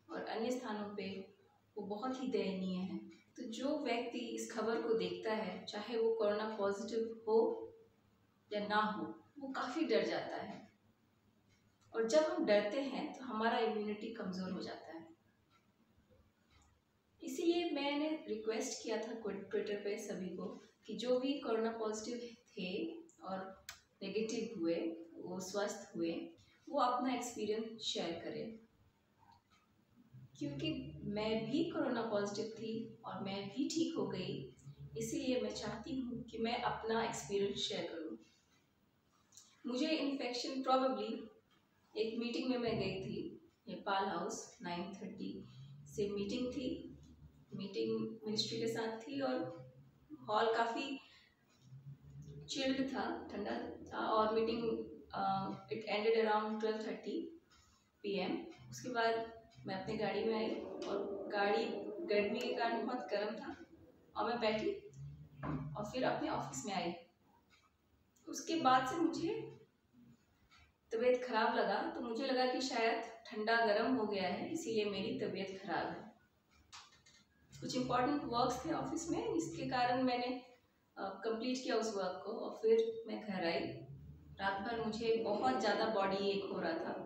और अन्य स्थानों पे वो बहुत ही दयनीय है। तो जो व्यक्ति इस खबर को देखता है, चाहे वो कोरोना पॉजिटिव हो या ना हो, वो काफ़ी डर जाता है। और जब हम डरते हैं तो हमारा इम्यूनिटी कमज़ोर हो जाता है। इसीलिए मैंने रिक्वेस्ट किया था ट्विटर पे सभी को कि जो भी कोरोना पॉजिटिव थे और नेगेटिव हुए, वो स्वस्थ हुए, वो अपना एक्सपीरियंस शेयर करें। क्योंकि मैं भी कोरोना पॉजिटिव थी और मैं भी ठीक हो गई, इसीलिए मैं चाहती हूँ कि मैं अपना एक्सपीरियंस शेयर करूँ। मुझे इन्फेक्शन प्रॉबेबली, एक मीटिंग में मैं गई थी नेपाल हाउस, 9:30 से मीटिंग थी। मीटिंग मिनिस्ट्री के साथ थी और हॉल काफ़ी चिल्ड था, ठंडा था। और meeting it ended around 12:30 PM। उसके बाद मैं अपनी गाड़ी में आई और गाड़ी गर्मी के कारण बहुत गर्म था और मैं बैठी और फिर अपने ऑफिस में आई। उसके बाद से मुझे तबीयत खराब लगा, तो मुझे लगा कि शायद ठंडा गर्म हो गया है, इसीलिए मेरी तबीयत खराब है। कुछ इम्पोर्टेंट वर्क्स थे ऑफिस में, इसके कारण मैंने कंप्लीट किया उस वर्क को और फिर मैं घर आई। रात भर मुझे बहुत ज़्यादा बॉडी एक हो रहा था,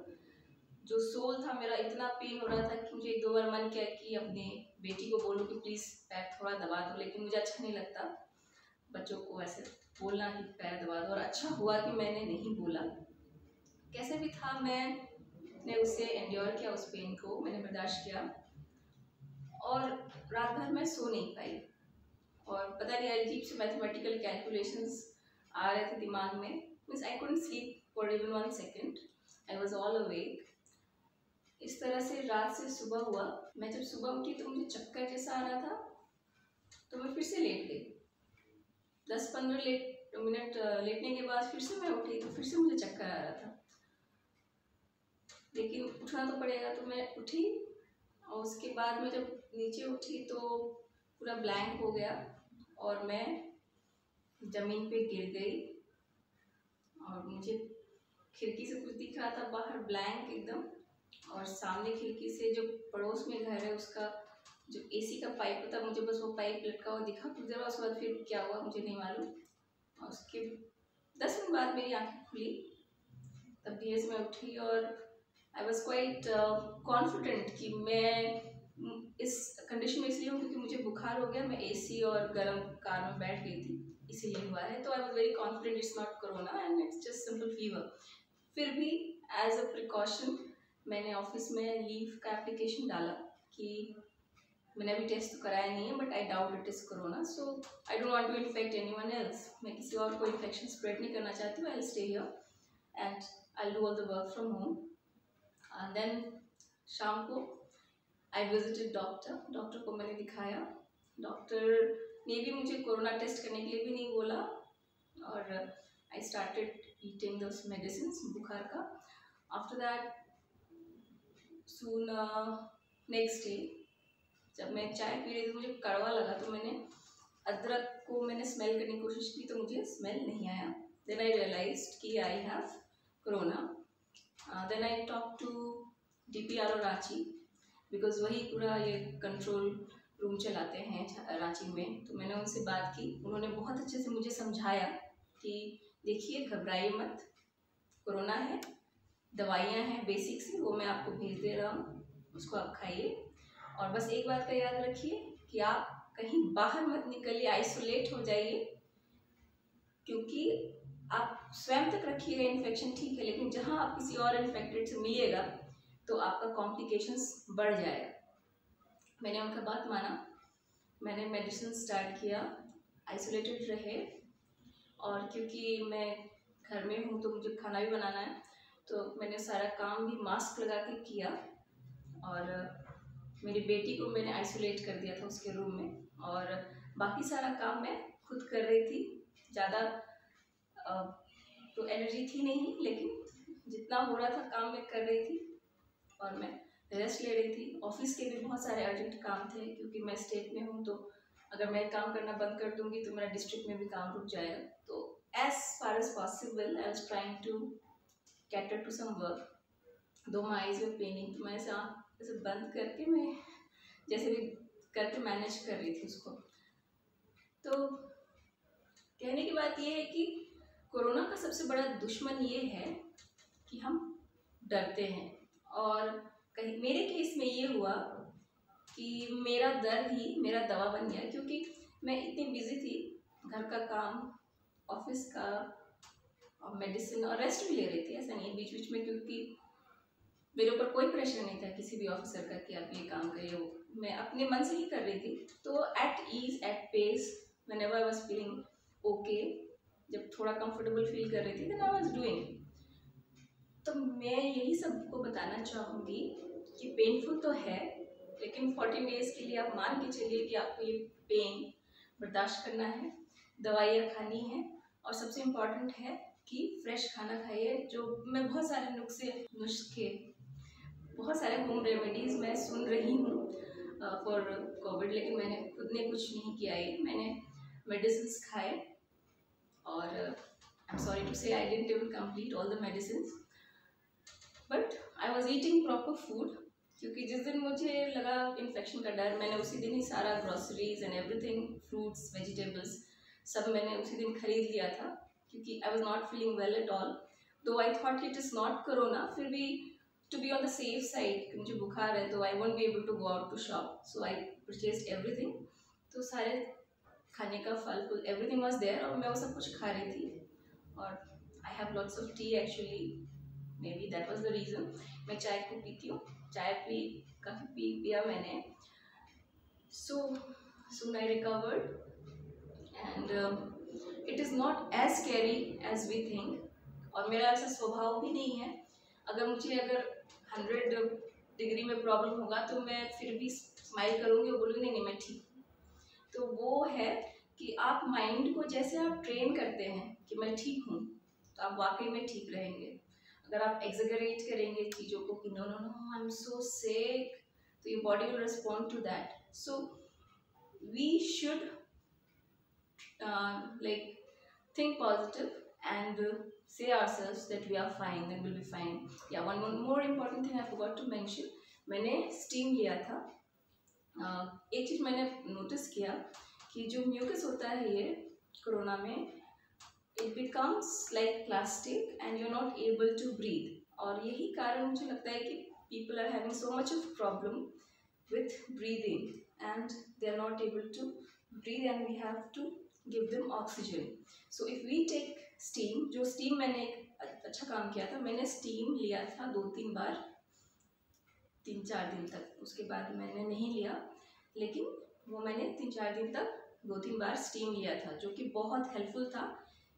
जो सोल था मेरा इतना पेन हो रहा था कि मुझे 1-2 बार मन किया कि अपने बेटी को बोलूँ कि प्लीज़ पैर थोड़ा दबा दो, लेकिन मुझे अच्छा नहीं लगता बच्चों को ऐसे बोलना कि पैर दबा दो। और अच्छा हुआ कि मैंने नहीं बोला। कैसे भी था, मैंने उससे एंड्योर किया, उस पेन को मैंने बर्दाश्त किया और रात भर मैं सो नहीं पाई। और पता नहीं अजीब से मैथमेटिकल कैलकुलेशंस आ रहे थे दिमाग में। Means I couldn't sleep for even 1 second, I was all awake. इस तरह से रात से सुबह हुआ। मैं जब सुबह उठी तो मुझे चक्कर जैसा आ रहा था, तो मैं फिर से लेट गई। 10-15 मिनट लेटने के बाद फिर से मैं उठी तो फिर से मुझे चक्कर आ रहा था, लेकिन उठना तो पड़ेगा, तो मैं उठी। और उसके बाद मैं जब नीचे उठी तो पूरा ब्लैंक हो गया और मैं ज़मीन पे गिर गई और मुझे खिड़की से कुछ दिख रहा था बाहर, ब्लैंक एकदम। और सामने खिड़की से जो पड़ोस में घर है, उसका जो AC का पाइप होता है, मुझे बस वो पाइप लटका हुआ दिखा कुछ देर। उसके बाद फिर क्या हुआ मुझे नहीं मालूम। और उसके 10 मिनट बाद मेरी आंखें खुली, तब धीरे से मैं उठी और आई वॉज क्वाइट कॉन्फिडेंट कि मैं इस कंडीशन में इसलिए हूँ क्योंकि मुझे बुखार हो गया। मैं AC और गर्म कार में बैठ गई थी, इसीलिए हुआ है। तो I was very confident it's not corona and it's just simple fever. फिर भी एज अ प्रिकॉशन मैंने ऑफिस में लीव का एप्लीकेशन डाला कि मैंने अभी टेस्ट तो कराया नहीं है, but I doubt it is corona, so I don't want to infect anyone else. मैं किसी और को इन्फेक्शन स्प्रेड नहीं करना चाहती हूँ। I will stay here and I will do all the work from home. And then शाम को आई विजिटेड डॉक्टर को मैंने दिखाया। डॉक्टर ने भी मुझे कोरोना टेस्ट करने के लिए भी नहीं बोला और I started eating those medicine बुखार का। After that soon next day जब मैं चाय पी रही थी, मुझे कड़वा लगा, तो मैंने अदरक को मैंने स्मेल करने की कोशिश की तो मुझे स्मेल नहीं आया। देन आई रियलाइज्ड कि I have corona. Then I talk to DPRO Ranchi, because वही पूरा ये कंट्रोल रूम चलाते हैं रांची में। तो मैंने उनसे बात की, उन्होंने बहुत अच्छे से मुझे समझाया कि देखिए घबराइए मत, कोरोना है, दवाइयाँ हैं बेसिक सी, वो मैं आपको भेज दे रहा हूँ, उसको आप खाइए। और बस एक बात का याद रखिए कि आप कहीं बाहर मत निकलिए, आइसोलेट हो जाइए, क्योंकि आप स्वयं तक रखिएगा इन्फेक्शन ठीक है, लेकिन जहाँ आप किसी और इन्फेक्टेड से मिलिएगा तो आपका कॉम्प्लिकेशंस बढ़ जाएगा। मैंने उनका बात माना, मैंने मेडिसिन स्टार्ट किया, आइसोलेटेड रहे। और क्योंकि मैं घर में हूँ तो मुझे खाना भी बनाना है, तो मैंने सारा काम भी मास्क लगा के किया। और मेरी बेटी को मैंने आइसोलेट कर दिया था उसके रूम में, और बाकी सारा काम मैं खुद कर रही थी। ज़्यादा तो एनर्जी थी नहीं, लेकिन जितना हो रहा था काम मैं कर रही थी और मैं रेस्ट ले रही थी। ऑफिस के भी बहुत सारे अर्जेंट काम थे, क्योंकि मैं स्टेट में हूँ, तो अगर मैं काम करना बंद कर दूँगी तो मेरा डिस्ट्रिक्ट में भी काम रुक जाएगा। तो as far as possible I was trying to cater to some work, though my eyes were Penning, तो मैं उसे बंद करके मैं जैसे भी करके मैनेज कर रही थी उसको। तो कहने की बात ये है कि कोरोना का सबसे बड़ा दुश्मन ये है कि हम डरते हैं। और कहीं मेरे केस में ये हुआ कि मेरा दर्द ही मेरा दवा बन गया, क्योंकि मैं इतनी बिजी थी, घर का काम, ऑफिस का, और मेडिसिन और रेस्ट भी ले रही थी, ऐसा नहीं बीच बीच में, क्योंकि मेरे ऊपर कोई प्रेशर नहीं था किसी भी ऑफिसर का कि आप ये काम करिए, वो मैं अपने मन से ही कर रही थी। तो at ease, at pace, whenever I was feeling okay, जब थोड़ा कंफर्टेबल फील कर रही थी, देन आई वाज डूइंग। तो मैं यही सबको बताना चाहूँगी कि पेनफुल तो है, लेकिन 14 डेज के लिए आप मान के चलिए कि आपको ये पेन बर्दाश्त करना है, दवाइयाँ खानी है, और सबसे इम्पॉर्टेंट है कि फ्रेश खाना खाइए। जो मैं बहुत सारे नुस्खे, बहुत सारे होम रेमेडीज़ मैं सुन रही हूँ फॉर कोविड, लेकिन मैंने खुद ने कुछ नहीं किया है। मैंने मेडिसिन खाए, और आई एम सॉरी टू से I didn't even complete all the medicine, but I was eating proper food, क्योंकि जिस दिन मुझे लगा इन्फेक्शन का डर, मैंने उसी दिन ही सारा groceries and everything, fruits, vegetables, सब मैंने उसी दिन खरीद लिया था, क्योंकि I was not feeling well at all. Though I thought it is not corona, फिर भी to be on the safe side, मुझे बुखार है तो I won't be able to go out to shop, so I purchased everything. तो सारे खाने का फल फूल एवरीथिंग वाज देयर, और मैं वो सब कुछ खा रही थी। और I have lots of tea actually, maybe that was the reason. मैं चाय को पीती हूँ, चाय काफ़ी पिया मैंने। So soon I recovered, and it is not as scary as we think. और मेरा ऐसा स्वभाव भी नहीं है, अगर 100 डिग्री में प्रॉब्लम होगा तो मैं फिर भी स्माइल करूँगी और बोलूँगी नहीं मैं ठीक हूँ। तो वो है कि आप माइंड को जैसे आप ट्रेन करते हैं कि मैं ठीक हूँ, तो आप वाकई में ठीक रहेंगे। अगर आप एग्जैगरेट करेंगे चीज़ों को कि no no no I am so sick, तो your body will respond to that. So we should like think positive and say ourselves that we are fine, then we'll be fine. Yeah, one more important thing I forgot to mention, मैंने steam लिया था। एक चीज़ मैंने notice किया कि जो mucus होता है ये कोरोना में, it becomes like plastic and you're not able to breathe. और यही कारण मुझे लगता है कि people are having so much of problem with breathing and they are not able to breathe, and we have to give them oxygen. So if we take steam, जो steam मैंने एक अच्छा काम किया था, मैंने steam लिया था 2-3 बार, 3-4 दिन तक, उसके बाद मैंने नहीं लिया, लेकिन वो मैंने 3-4 दिन तक 2-3 बार steam लिया था, जो कि बहुत हेल्पफुल था,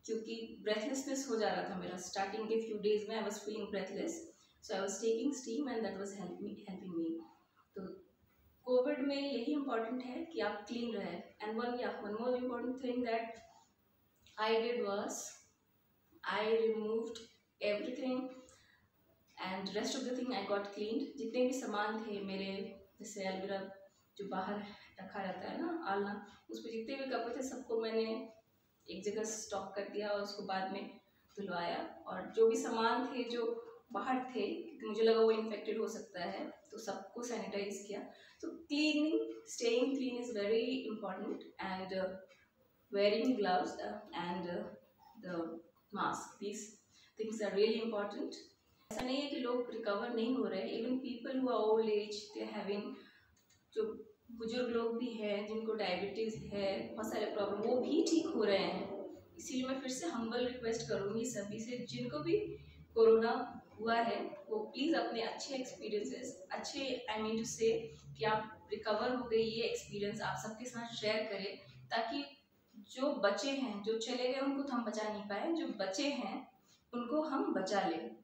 क्योंकि ब्रेथलेसनेस हो जा रहा था मेरा। स्टार्टिंग के फ्यू डेज में आई was feeling breathless, so I was taking steam and that was helping me. तो कोविड में यही इम्पॉर्टेंट है कि आप क्लीन रहे। And one more important thing that I did was I removed everything and rest of the thing I got cleaned. जितने भी सामान थे मेरे, जैसे एलवेरा जो बाहर रखा रहता है ना आलना, उस पर जितने भी कपड़े थे सबको मैंने एक जगह स्टॉक कर दिया और उसको बाद में धुलवाया। और जो भी सामान थे जो बाहर थे, क्योंकि मुझे लगा वो इन्फेक्टेड हो सकता है, तो सबको सैनिटाइज किया। तो cleaning, staying clean is very important, and wearing gloves and the mask, these things are really important. ऐसा नहीं है कि लोग रिकवर नहीं हो रहे, even people who are old age, they are having, जो बुजुर्ग लोग भी हैं जिनको डायबिटीज़ है, बहुत सारे प्रॉब्लम, वो भी ठीक हो रहे हैं। इसीलिए मैं फिर से हम्बल रिक्वेस्ट करूँगी सभी से, जिनको भी कोरोना हुआ है, वो प्लीज़ अपने अच्छे एक्सपीरियंसेस, अच्छे आई मीन टू से कि आप रिकवर हो गई, ये एक्सपीरियंस आप सबके साथ शेयर करें, ताकि जो बचे हैं, जो चले गए उनको तो हम बचा नहीं पाए, जो बचे हैं उनको हम बचा लें।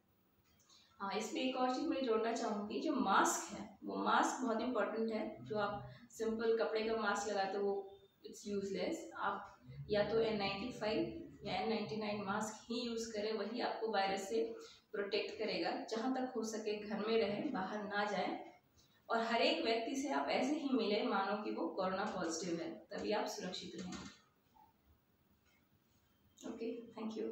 हाँ, इसमें एक और चीज़ मैं जोड़ना चाहूँगी, जो मास्क है, वो मास्क बहुत इंपॉर्टेंट है। जो आप सिंपल कपड़े का मास्क लगाते हो वो इट्स यूजलेस। आप या तो N95 या N99 मास्क ही यूज़ करें, वही आपको वायरस से प्रोटेक्ट करेगा। जहाँ तक हो सके घर में रहें, बाहर ना जाएं, और हर एक व्यक्ति से आप ऐसे ही मिले मानो कि वो कोरोना पॉजिटिव है, तभी आप सुरक्षित रहेंगे। Okay, thank you.